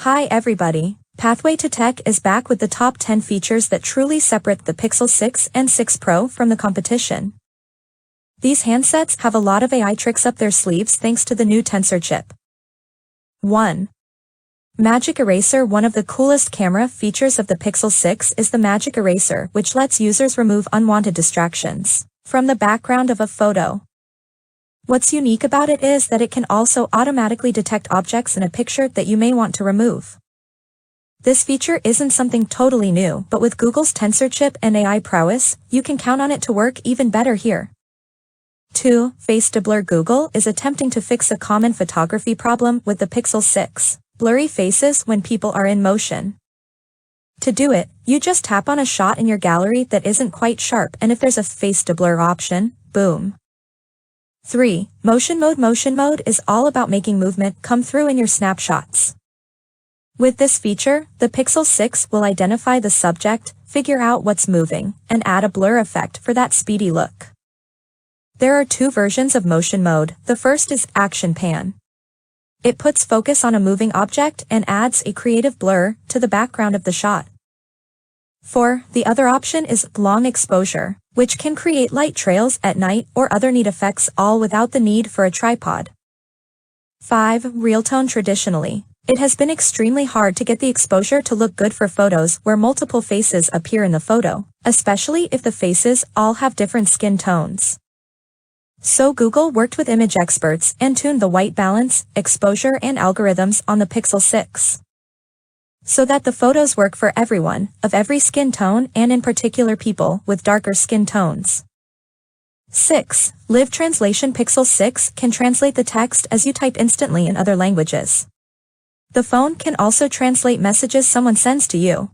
Hi everybody, Pathway to Tech is back with the top 10 features that truly separate the Pixel 6 and 6 Pro from the competition. These handsets have a lot of AI tricks up their sleeves thanks to the new Tensor chip. 1. Magic Eraser. One of the coolest camera features of the Pixel 6 is the Magic Eraser, which lets users remove unwanted distractions from the background of a photo. What's unique about it is that it can also automatically detect objects in a picture that you may want to remove. This feature isn't something totally new, but with Google's Tensor chip and AI prowess, you can count on it to work even better here. 2. Face to Blur. Google is attempting to fix a common photography problem with the Pixel 6, blurry faces when people are in motion. To do it, you just tap on a shot in your gallery that isn't quite sharp, and if there's a face to blur option, boom. 3. Motion Mode. Motion Mode is all about making movement come through in your snapshots. With this feature, the Pixel 6 will identify the subject, figure out what's moving, and add a blur effect for that speedy look. There are two versions of Motion Mode. The first is Action Pan. It puts focus on a moving object and adds a creative blur to the background of the shot. 4. The other option is Long Exposure, which can create light trails at night or other neat effects all without the need for a tripod. 5. Realtone. Traditionally, it has been extremely hard to get the exposure to look good for photos where multiple faces appear in the photo, especially if the faces all have different skin tones. So Google worked with image experts and tuned the white balance, exposure and algorithms on the Pixel 6, so that the photos work for everyone, of every skin tone and in particular people with darker skin tones. 6. Live Translation. Pixel 6 can translate the text as you type instantly in other languages. The phone can also translate messages someone sends to you.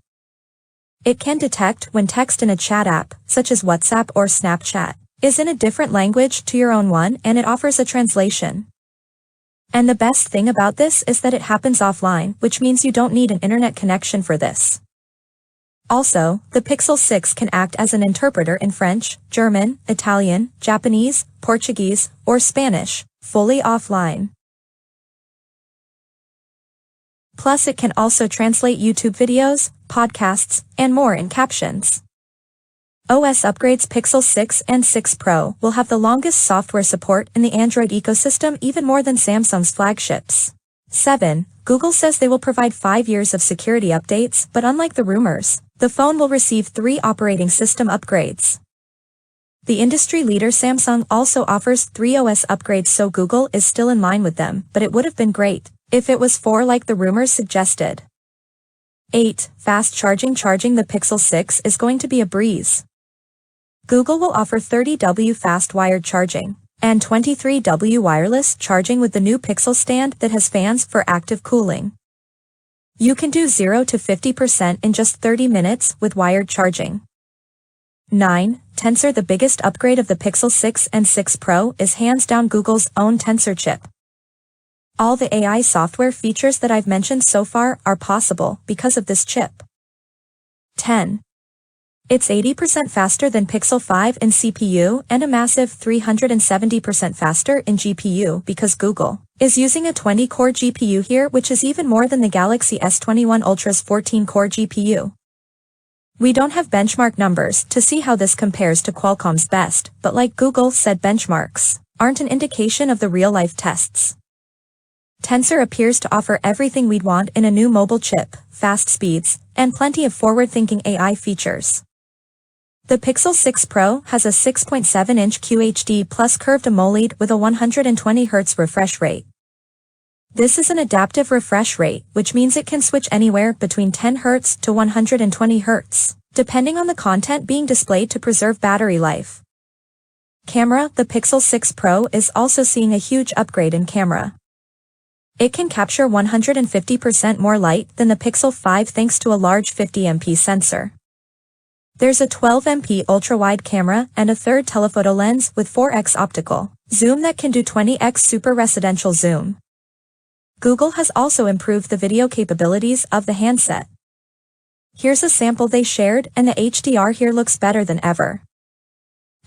It can detect when text in a chat app, such as WhatsApp or Snapchat, is in a different language to your own one, and it offers a translation. And the best thing about this is that it happens offline, which means you don't need an internet connection for this. Also, the Pixel 6 can act as an interpreter in French, German, Italian, Japanese, Portuguese, or Spanish, fully offline. Plus, it can also translate YouTube videos, podcasts, and more in captions. OS upgrades. Pixel 6 and 6 Pro will have the longest software support in the Android ecosystem, even more than Samsung's flagships. 7. Google says they will provide 5 years of security updates, but unlike the rumors, the phone will receive 3 operating system upgrades. The industry leader Samsung also offers 3 OS upgrades, so Google is still in line with them, but it would have been great if it was 4 like the rumors suggested. 8. Fast charging. Charging the Pixel 6 is going to be a breeze. Google will offer 30W fast wired charging and 23W wireless charging with the new Pixel stand that has fans for active cooling. You can do 0 to 50% in just 30 minutes with wired charging. 9. Tensor. The biggest upgrade of the Pixel 6 and 6 Pro is hands down Google's own Tensor chip. All the AI software features that I've mentioned so far are possible because of this chip. 10. It's 80% faster than Pixel 5 in CPU and a massive 370% faster in GPU because Google is using a 20-core GPU here, which is even more than the Galaxy S21 Ultra's 14-core GPU. We don't have benchmark numbers to see how this compares to Qualcomm's best, but like Google said, benchmarks aren't an indication of the real-life tests. Tensor appears to offer everything we'd want in a new mobile chip, fast speeds, and plenty of forward-thinking AI features. The Pixel 6 Pro has a 6.7-inch QHD plus curved AMOLED with a 120Hz refresh rate. This is an adaptive refresh rate, which means it can switch anywhere between 10Hz to 120Hz, depending on the content being displayed to preserve battery life. Camera. The Pixel 6 Pro is also seeing a huge upgrade in camera. It can capture 150% more light than the Pixel 5 thanks to a large 50MP sensor. There's a 12MP ultra-wide camera and a third telephoto lens with 4x optical zoom that can do 20x super residential zoom. Google has also improved the video capabilities of the handset. Here's a sample they shared, and the HDR here looks better than ever.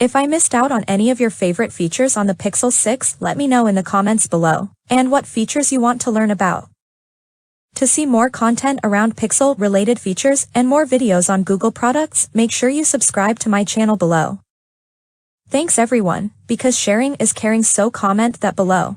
If I missed out on any of your favorite features on the Pixel 6, let me know in the comments below, and what features you want to learn about. To see more content around Pixel-related features and more videos on Google products, make sure you subscribe to my channel below. Thanks everyone, because sharing is caring, so comment that below.